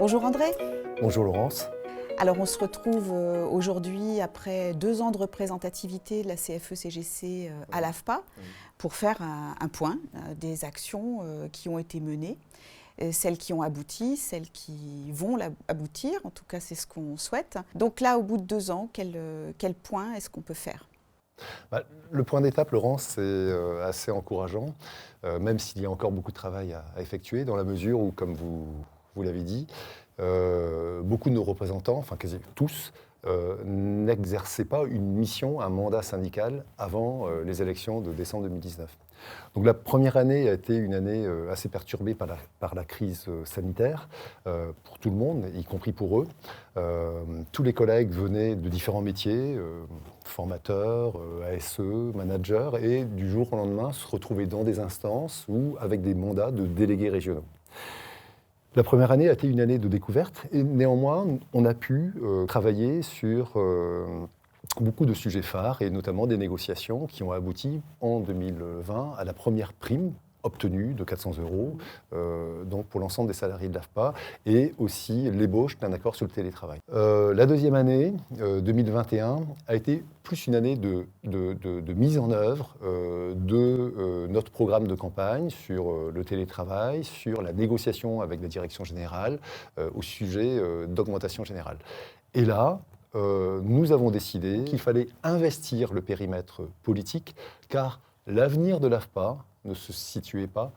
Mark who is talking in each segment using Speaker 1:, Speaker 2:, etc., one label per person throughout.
Speaker 1: Bonjour André.
Speaker 2: Bonjour Laurence.
Speaker 1: Alors on se retrouve aujourd'hui après 2 ans de représentativité de la CFE-CGC à l'AFPA pour faire un point des actions qui ont été menées, celles qui ont abouti, celles qui vont aboutir, en tout cas c'est ce qu'on souhaite. Donc là, au bout de 2 ans, quel point est-ce qu'on peut faire ?
Speaker 2: Le point d'étape, Laurence, c'est assez encourageant, même s'il y a encore beaucoup de travail à effectuer, dans la mesure où, comme vous l'avez dit, beaucoup de nos représentants, enfin quasi tous, n'exerçaient pas une mission, un mandat syndical avant les élections de décembre 2019. Donc la première année a été une année assez perturbée par la crise sanitaire, pour tout le monde, y compris pour eux. Tous les collègues venaient de différents métiers, formateurs, ASE, managers, et du jour au lendemain se retrouvaient dans des instances ou avec des mandats de délégués régionaux. La première année a été une année de découverte, et néanmoins, on a pu travailler sur beaucoup de sujets phares, et notamment des négociations qui ont abouti en 2020 à la première prime obtenue de 400 €, donc pour l'ensemble des salariés de l'AFPA, et aussi l'ébauche d'un accord sur le télétravail. La deuxième année, 2021, a été plus une année de mise en œuvre de notre programme de campagne sur le télétravail, sur la négociation avec la direction générale, au sujet d'augmentation générale. Et là, nous avons décidé qu'il fallait investir le périmètre politique, car l'avenir de l'AFPA ne se situait pas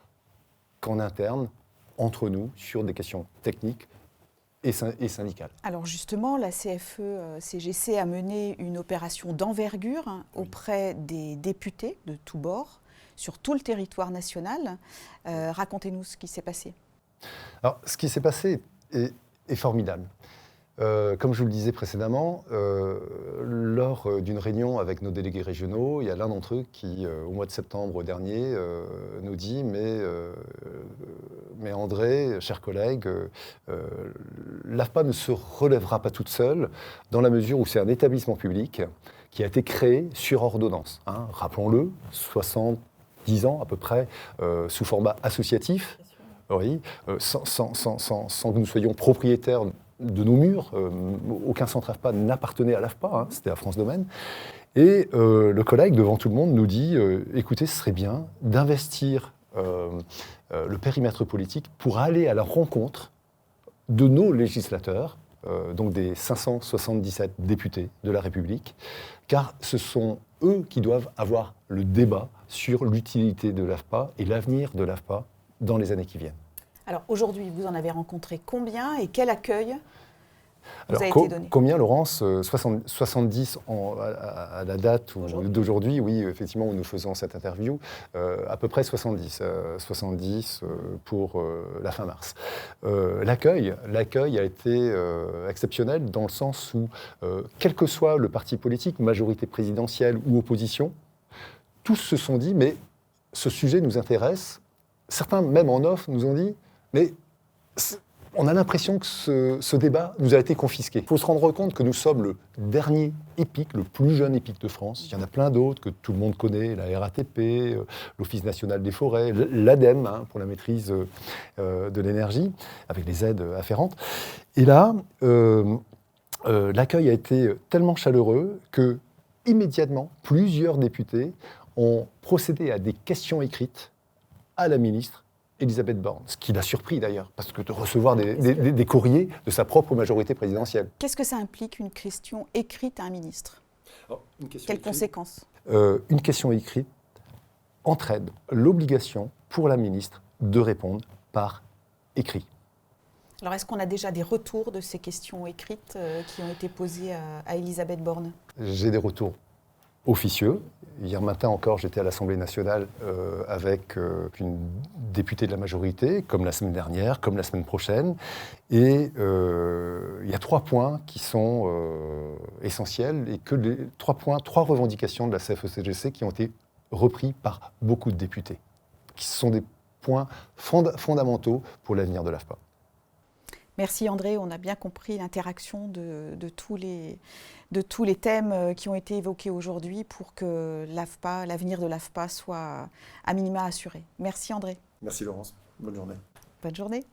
Speaker 2: qu'en interne, entre nous, sur des questions techniques et syndicales.
Speaker 1: Alors justement, la CFE-CGC a mené une opération d'envergure auprès des députés de tous bords, sur tout le territoire national. Racontez-nous ce qui s'est passé.
Speaker 2: Alors, ce qui s'est passé est formidable. Comme je vous le disais précédemment, lors d'une réunion avec nos délégués régionaux, il y a l'un d'entre eux qui, au mois de septembre dernier, nous dit mais André, cher collègue, l'AFPA ne se relèvera pas toute seule, dans la mesure où c'est un établissement public qui a été créé sur ordonnance. Rappelons-le, 70 ans à peu près, sous format associatif, oui, sans que nous soyons propriétaires de nos murs. Aucun centre AFPA n'appartenait à l'AFPA, c'était à France Domaine. Et le collègue, devant tout le monde, nous dit écoutez, ce serait bien d'investir le périmètre politique pour aller à la rencontre de nos législateurs, donc des 577 députés de la République, car ce sont eux qui doivent avoir le débat sur l'utilité de l'AFPA et l'avenir de l'AFPA dans les années qui viennent.
Speaker 1: Alors aujourd'hui, vous en avez rencontré combien et quel accueil vous a été donné ?
Speaker 2: Combien, Laurence ? 70 à la date d'aujourd'hui, oui, effectivement, où nous faisons cette interview, à peu près 70 pour la fin mars. L'accueil a été exceptionnel dans le sens où, quel que soit le parti politique, majorité présidentielle ou opposition, tous se sont dit, mais ce sujet nous intéresse. Certains, même en off, nous ont dit, mais on a l'impression que ce débat nous a été confisqué. Il faut se rendre compte que nous sommes le dernier EPIC, le plus jeune EPIC de France. Il y en a plein d'autres que tout le monde connaît, la RATP, l'Office national des forêts, l'ADEME, pour la maîtrise de l'énergie, avec les aides afférentes. Et là, l'accueil a été tellement chaleureux que, immédiatement, plusieurs députés ont procédé à des questions écrites à la ministre Elisabeth Borne, ce qui l'a surpris d'ailleurs, parce que de recevoir des courriers de sa propre majorité présidentielle.
Speaker 1: Qu'est-ce que ça implique, une question écrite à un ministre ? Quelles conséquences ?
Speaker 2: Une question écrite entraîne l'obligation pour la ministre de répondre par écrit.
Speaker 1: Alors est-ce qu'on a déjà des retours de ces questions écrites qui ont été posées à Elisabeth Borne ?
Speaker 2: J'ai des retours officieux. Hier matin encore, j'étais à l'Assemblée nationale avec une députée de la majorité, comme la semaine dernière, comme la semaine prochaine. Et il y a 3 points qui sont essentiels, et que les 3 revendications de la CFE-CGC qui ont été repris par beaucoup de députés, qui sont des points fondamentaux pour l'avenir de l'AFPA.
Speaker 1: Merci André, on a bien compris l'interaction de tous les thèmes qui ont été évoqués aujourd'hui pour que l'avenir de l'AFPA soit à minima assuré. Merci André.
Speaker 2: Merci Laurence, bonne journée.
Speaker 1: Bonne journée.